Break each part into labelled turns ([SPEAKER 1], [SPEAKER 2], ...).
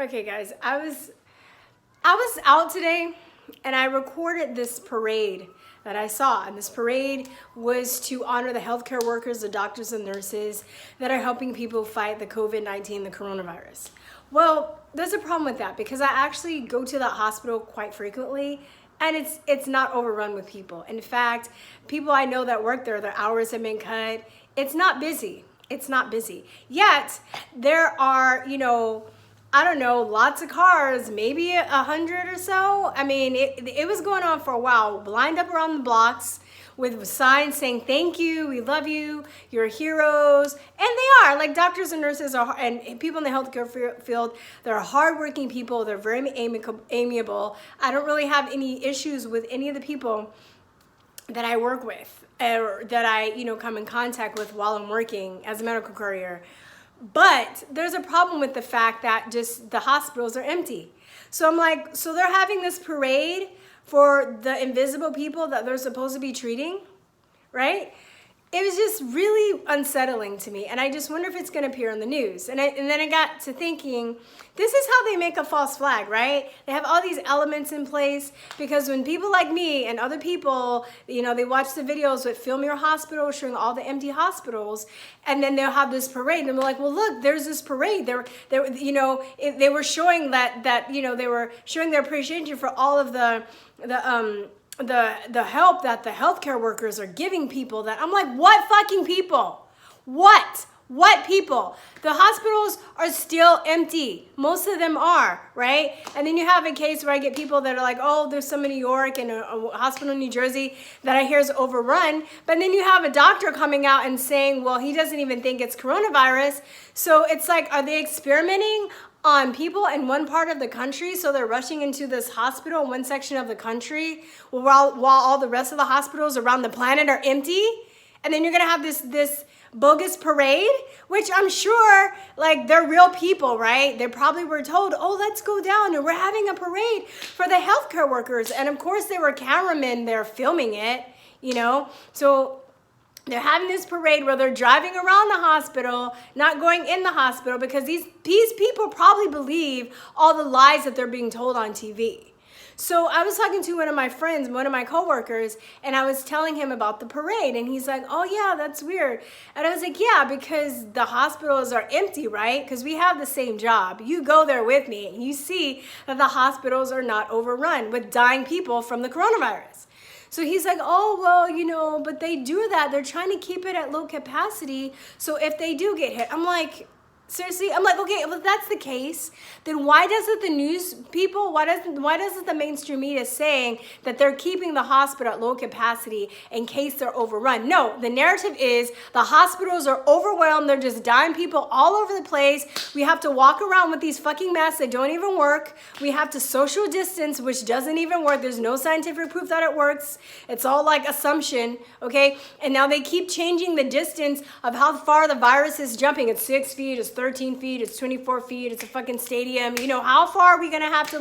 [SPEAKER 1] Okay, guys, I was out today and I recorded this parade that I saw. And this parade was to honor the healthcare workers, the doctors and nurses that are helping people fight the COVID-19, the coronavirus. Well, there's a problem with that because I actually go to that hospital quite frequently and it's not overrun with people. In fact, people I know that work there, their hours have been cut. It's not busy. It's not busy. Yet there are, I don't know, lots of cars, maybe 100 or so. I mean, it was going on for a while, lined up around the blocks with signs saying, thank you, we love you, you're heroes. And they are, like doctors and nurses are, and people in the healthcare field, they're hardworking people, they're very amiable. I don't really have any issues with any of the people that I work with or that I, come in contact with while I'm working as a medical courier. But there's a problem with the fact that just the hospitals are empty. So I'm like, so they're having this parade for the invisible people that they're supposed to be treating, right? It was just really unsettling to me. And I just wonder if it's going to appear on the news. And then I got to thinking, this is how they make a false flag, right? They have all these elements in place because when people like me and other people, they watch the videos with Film Your Hospital showing all the empty hospitals, and then they'll have this parade. And they're like, well, look, there's this parade. They were showing that they were showing their appreciation for all of the help that the healthcare workers are giving people. That I'm like, what fucking people? What people? The hospitals are still empty. Most of them are, right? And then you have a case where I get people that are like, oh, there's some in New York and a hospital in New Jersey that I hear is overrun. But then you have a doctor coming out and saying, well, he doesn't even think it's coronavirus. So it's like, are they experimenting on people in one part of the country, so they're rushing into this hospital in one section of the country while all the rest of the hospitals around the planet are empty? And then you're gonna have this bogus parade, which I'm sure, like, they're real people, right? They probably were told, oh, let's go down and we're having a parade for the healthcare workers. And of course there were cameramen there filming it, so they're having this parade where they're driving around the hospital, not going in the hospital, because these people probably believe all the lies that they're being told on TV. So I was talking to one of my friends, one of my coworkers, and I was telling him about the parade, and he's like, oh yeah, that's weird. And I was like, yeah, because the hospitals are empty, right? Because we have the same job. You go there with me, and you see that the hospitals are not overrun with dying people from the coronavirus. So he's like, oh, well, but they do that. They're trying to keep it at low capacity. So if they do get hit, I'm like, seriously? I'm like, okay, well, if that's the case, then why doesn't the news people, why doesn't the mainstream media saying that they're keeping the hospital at low capacity in case they're overrun? No, the narrative is the hospitals are overwhelmed. They're just dying people all over the place. We have to walk around with these fucking masks that don't even work. We have to social distance, which doesn't even work. There's no scientific proof that it works. It's all like assumption, okay? And now they keep changing the distance of how far the virus is jumping. It's 6 feet, it's 13 feet, it's 24 feet, it's a fucking stadium. How far are we gonna have to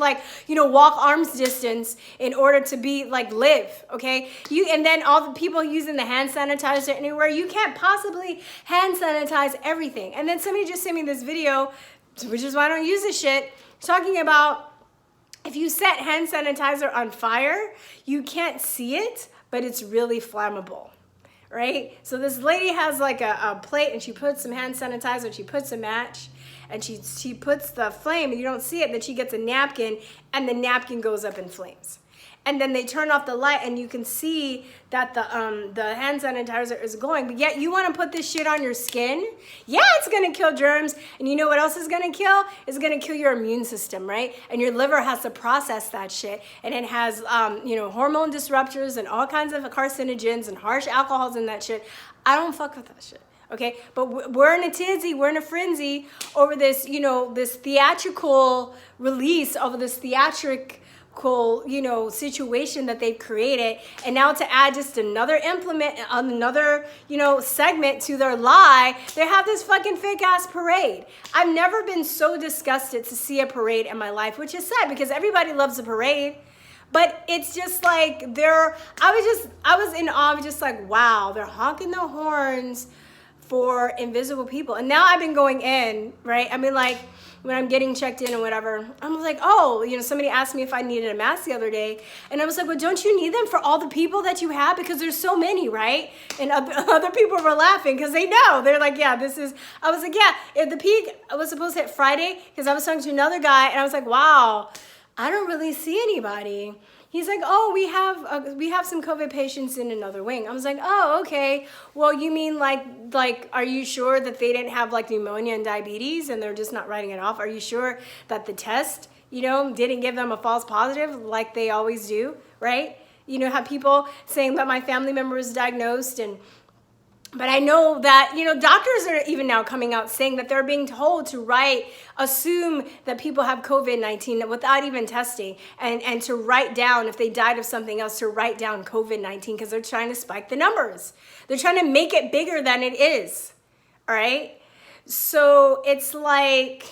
[SPEAKER 1] walk arms distance in order to be live, okay? And then all the people using the hand sanitizer anywhere, you can't possibly hand sanitize everything. And then somebody just sent me this video, which is why I don't use this shit, talking about if you set hand sanitizer on fire, you can't see it, but it's really flammable. Right? So this lady has like a plate and she puts some hand sanitizer, she puts a match and she puts the flame and you don't see it, then she gets a napkin and the napkin goes up in flames. And then they turn off the light and you can see that the hand sanitizer is going. But yet you want to put this shit on your skin? Yeah, it's going to kill germs. And you know what else is going to kill? It's going to kill your immune system, right? And your liver has to process that shit. And it has, hormone disruptors and all kinds of carcinogens and harsh alcohols in that shit. I don't fuck with that shit. Okay, but we're in a tizzy, we're in a frenzy over this, this theatrical release of this theatrical, situation that they've created. And now to add just another implement, another, segment to their lie, they have this fucking fake ass parade. I've never been so disgusted to see a parade in my life, which is sad because everybody loves a parade. But it's just like I was in awe of just like, wow, they're honking their horns for invisible people. And now I've been going in, right? I mean, like, when I'm getting checked in and whatever, I'm like, oh, somebody asked me if I needed a mask the other day. And I was like, well, don't you need them for all the people that you have? Because there's so many, right? And other people were laughing because they know. They're like, yeah, I was like, yeah, if the peak was supposed to hit Friday, because I was talking to another guy and I was like, wow, I don't really see anybody. He's like, oh, we have some COVID patients in another wing. I was like, oh, okay. Well, you mean like, are you sure that they didn't have like pneumonia and diabetes and they're just not writing it off? Are you sure that the test, didn't give them a false positive like they always do, right? Have people saying that my family member was diagnosed but I know that, doctors are even now coming out saying that they're being told to assume that people have COVID-19 without even testing and to write down, if they died of something else, to write down COVID-19 because they're trying to spike the numbers. They're trying to make it bigger than it is, all right? So it's like,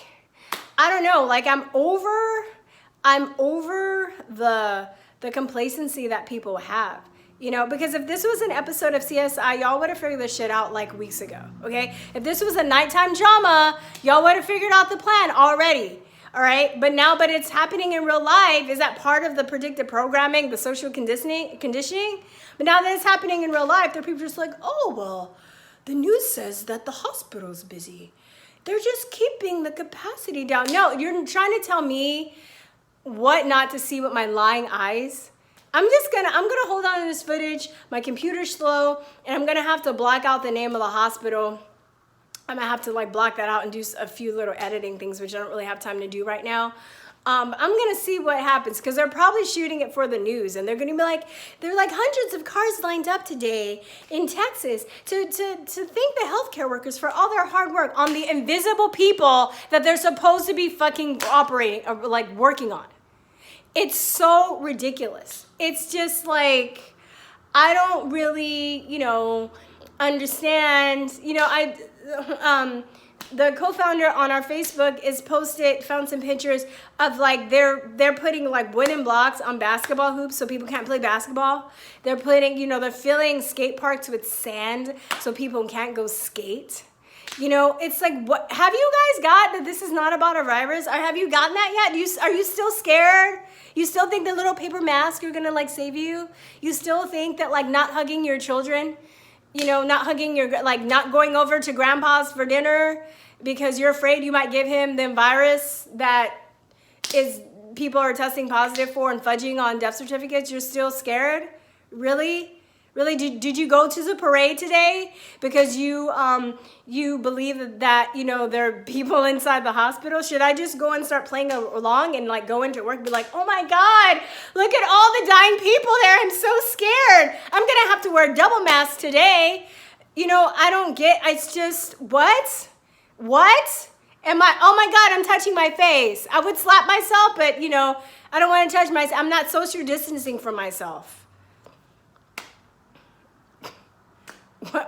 [SPEAKER 1] I don't know, like I'm over the complacency that people have. Because if this was an episode of CSI, y'all would have figured this shit out like weeks ago, okay? If this was a nighttime drama, y'all would have figured out the plan already, all right? But it's happening in real life. Is that part of the predictive programming, the social conditioning? But now that it's happening in real life, there are people just like, oh, well, the news says that the hospital's busy. They're just keeping the capacity down. No, you're trying to tell me what not to see with my lying eyes. I'm gonna hold on to this footage. My computer's slow, and I'm gonna have to block out the name of the hospital. I'm gonna have to like block that out and do a few little editing things, which I don't really have time to do right now. I'm gonna see what happens because they're probably shooting it for the news, and they're gonna be like, there are like hundreds of cars lined up today in Texas to thank the healthcare workers for all their hard work on the invisible people that they're supposed to be fucking operating, like working on. It's so ridiculous. It's just like, I don't really, understand. The co-founder on our Facebook found some pictures of like, they're putting like wooden blocks on basketball hoops so people can't play basketball. They're putting, they're filling skate parks with sand so people can't go skate. It's like, what have you guys got that this is not about a virus? Or have you gotten that yet? Are you still scared? You still think the little paper mask are gonna like save you? You still think that like not hugging your children, not hugging not going over to grandpa's for dinner because you're afraid you might give him the virus that is people are testing positive for and fudging on death certificates? You're still scared? Really? Really, did you go to the parade today because you believe that there are people inside the hospital? Should I just go and start playing along and like go into work and be like, oh my God, look at all the dying people there. I'm so scared. I'm gonna have to wear a double mask today. I don't get. It's just what? Am I? Oh my God, I'm touching my face. I would slap myself, but I don't want to touch myself. I'm not social distancing from myself.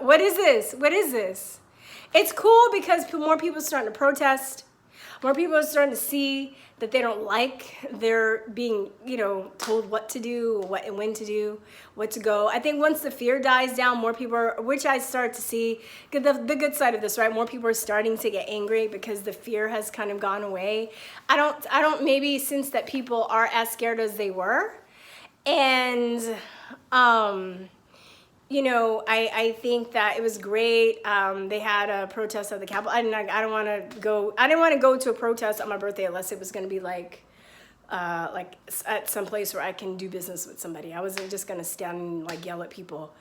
[SPEAKER 1] What is this? What is this? It's cool because more people are starting to protest. More people are starting to see that they don't like they're being, told what to do, what and when to do, what to go. I think once the fear dies down, more people are, which I start to see, the good side of this, right? More people are starting to get angry because the fear has kind of gone away. I don't maybe sense that people are as scared as they were. And, I think that it was great. They had a protest at the Capitol. I didn't want to go to a protest on my birthday unless it was going to be like at some place where I can do business with somebody. I wasn't just going to stand and like yell at people,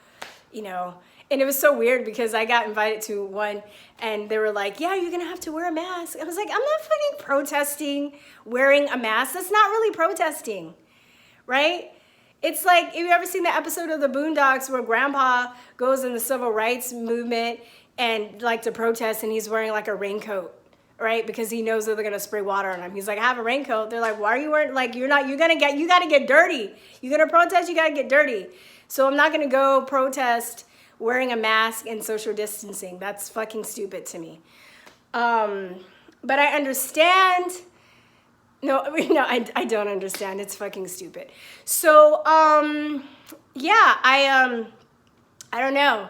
[SPEAKER 1] And it was so weird because I got invited to one and they were like, yeah, you're going to have to wear a mask. I was like, I'm not fucking protesting wearing a mask. That's not really protesting, right? It's like, have you ever seen the episode of the Boondocks where Grandpa goes in the civil rights movement and like to protest and he's wearing like a raincoat, right? Because he knows that they're gonna spray water on him. He's like, I have a raincoat. They're like, why are you wearing, like, you gotta get dirty. You're gonna protest, you gotta get dirty. So I'm not gonna go protest wearing a mask and social distancing. That's fucking stupid to me. But I understand. No, I don't understand. It's fucking stupid. So, yeah, I don't know.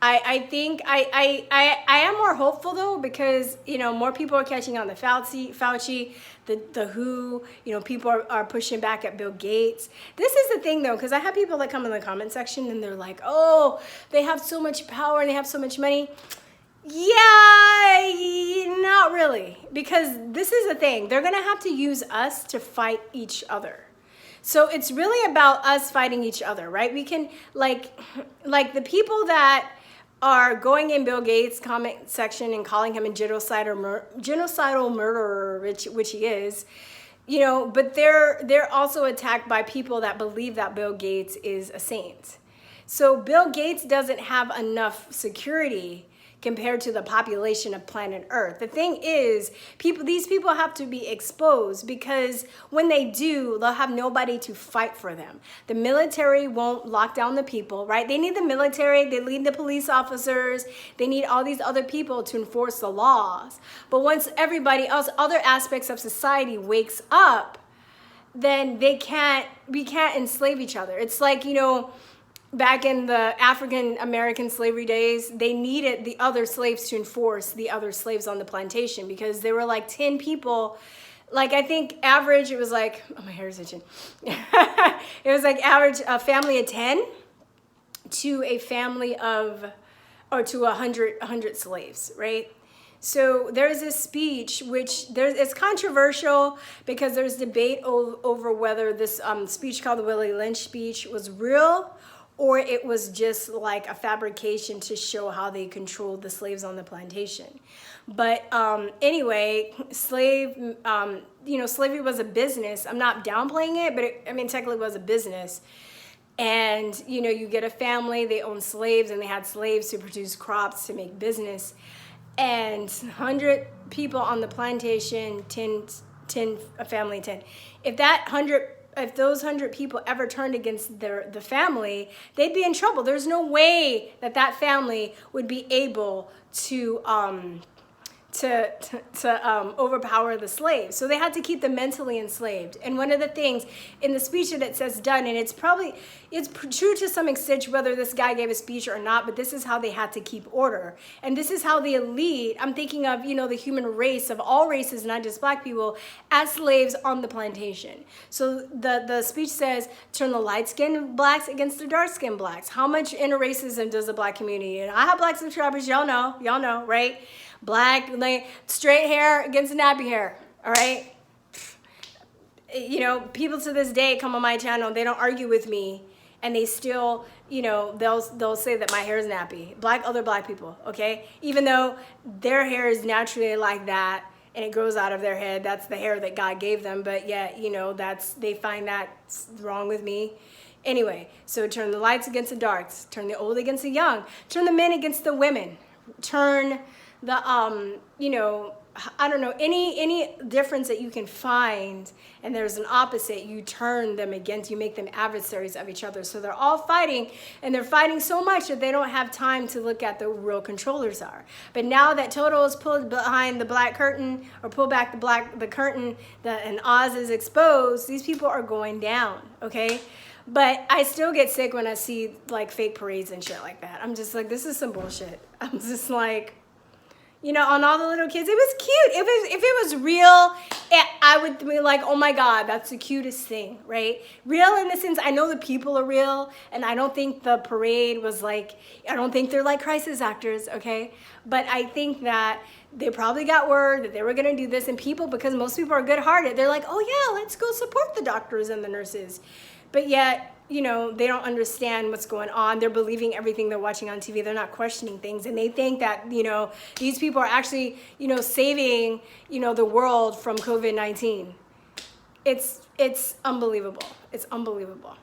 [SPEAKER 1] I think I am more hopeful though, because more people are catching on the Fauci, the WHO. People are pushing back at Bill Gates. This is the thing though, because I have people that come in the comment section and they're like, oh, they have so much power and they have so much money. Yeah, not really, because this is the thing. They're gonna have to use us to fight each other. So it's really about us fighting each other, right? We can like the people that are going in Bill Gates' comment section and calling him a genocidal murderer, which he is, but they're also attacked by people that believe that Bill Gates is a saint. So Bill Gates doesn't have enough security compared to the population of planet Earth. The thing is, these people have to be exposed, because when they do, they'll have nobody to fight for them. The military won't lock down the people, right? They need the military, they need the police officers, they need all these other people to enforce the laws. But once everybody else, other aspects of society wakes up, then we can't enslave each other. It's like, back in the African American slavery days, they needed the other slaves to enforce the other slaves on the plantation, because there were like 10 people. Like, I think average, it was like, oh, my hair is itching. It was like average a family of 10 to a family of, or to 100 slaves, right? So there's this speech, it's controversial, because there's debate over whether this speech called the Willie Lynch speech was real, or it was just like a fabrication to show how they controlled the slaves on the plantation. But anyway, slavery was a business. I'm not downplaying it, but technically it was a business. And, you get a family, they own slaves, and they had slaves to produce crops to make business. And 100 people on the plantation, 10, a family of 10. If those 100 people ever turned against the family, they'd be in trouble. There's no way that family would be able to overpower the slaves. So they had to keep them mentally enslaved. And one of the things in the speech that it says done, and it's true to some extent whether this guy gave a speech or not, but this is how they had to keep order. And this is how the elite, I'm thinking of, the human race of all races, not just black people, as slaves on the plantation. So the speech says, turn the light-skinned blacks against the dark-skinned blacks. How much interracism does the black community? And I have black subscribers, y'all know, right? Black, like, straight hair against nappy hair, all right? People to this day come on my channel, they don't argue with me, and they still, they'll say that my hair is nappy. Other black people, okay? Even though their hair is naturally like that, and it grows out of their head, that's the hair that God gave them, but yet, they find that wrong with me. Anyway, so turn the lights against the darks, turn the old against the young, turn the men against the women, turn the I don't know, any difference that you can find, and there's an opposite, you turn them against, you make them adversaries of each other. So they're all fighting, and they're fighting so much that they don't have time to look at the real controllers are. But now that Toto is pulled behind the black curtain, or pull back the curtain, and Oz is exposed, these people are going down, okay? But I still get sick when I see like fake parades and shit like that. I'm just like, this is some bullshit. I'm just like, on all the little kids, it was cute. If it was real, I would be like, oh my God, that's the cutest thing, right? Real in the sense, I know the people are real, and I don't think the parade was like, I don't think they're like crisis actors, okay? But I think that they probably got word that they were gonna do this, and people, because most people are good-hearted, they're like, oh yeah, let's go support the doctors and the nurses. But yet, they don't understand what's going on. They're believing everything they're watching on TV. They're not questioning things. And they think that, these people are actually, saving, the world from COVID-19. It's unbelievable. It's unbelievable.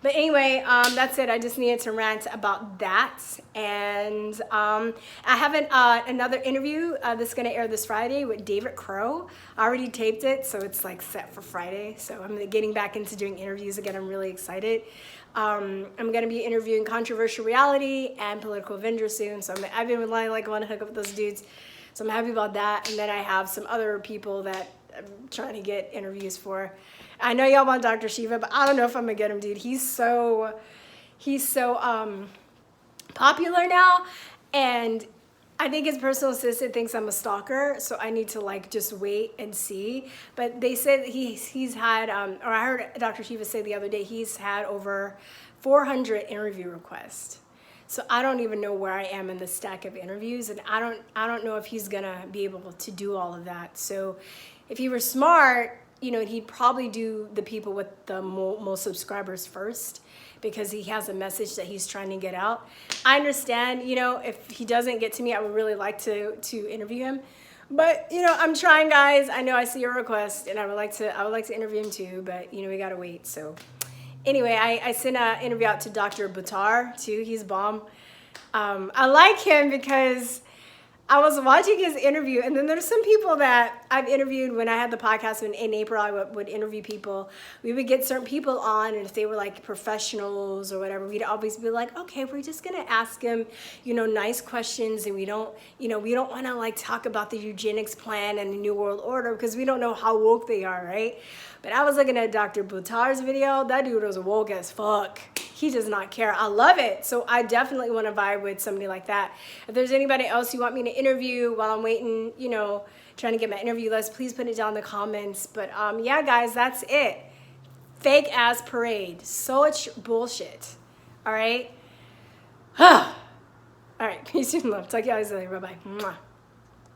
[SPEAKER 1] But anyway, that's it. I just needed to rant about that. And I have another interview that's going to air this Friday with David Crow. I already taped it, so it's like set for Friday. So I'm getting back into doing interviews again. I'm really excited. I'm going to be interviewing Controversial Reality and Political Avenger soon. So I've been relying like want to hook up with those dudes. So I'm happy about that. And then I have some other people that I'm trying to get interviews for. I know y'all want Dr. Shiva, but I don't know if I'm gonna get him, dude. He's so popular now, and I think his personal assistant thinks I'm a stalker, so I need to like just wait and see. But they said he's had, or I heard Dr. Shiva say the other day, he's had over 400 interview requests. So I don't even know where I am in the stack of interviews, and I don't know if he's gonna be able to do all of that. So if he were smart, you know, he'd probably do the people with the most subscribers first, because he has a message that he's trying to get out. I understand, you know, if he doesn't get to me, I would really like to interview him. But, you know, I'm trying, guys. I know I see your request, and I would like to interview him too, but, you know, we gotta wait. So anyway, I sent an interview out to Dr. Buttar too. He's bomb. I like him because I was watching his interview, and then there's some people that I've interviewed when I had the podcast in April. I would interview people. We would get certain people on, and if they were like professionals or whatever, we'd always be like, okay, we're just gonna ask them, you know, nice questions, and we don't want to like talk about the eugenics plan and the New World Order, because we don't know how woke they are, right? But I was looking at Dr. Buttar's video. That dude was woke as fuck. He does not care. I love it. So I definitely want to vibe with somebody like that. If there's anybody else you want me to interview while I'm waiting, you know, trying to get my interview list, please put it down in the comments. But yeah, guys, that's it. Fake ass parade. So much bullshit. All right. All right. Peace and love. Talk to you guys later. Bye-bye.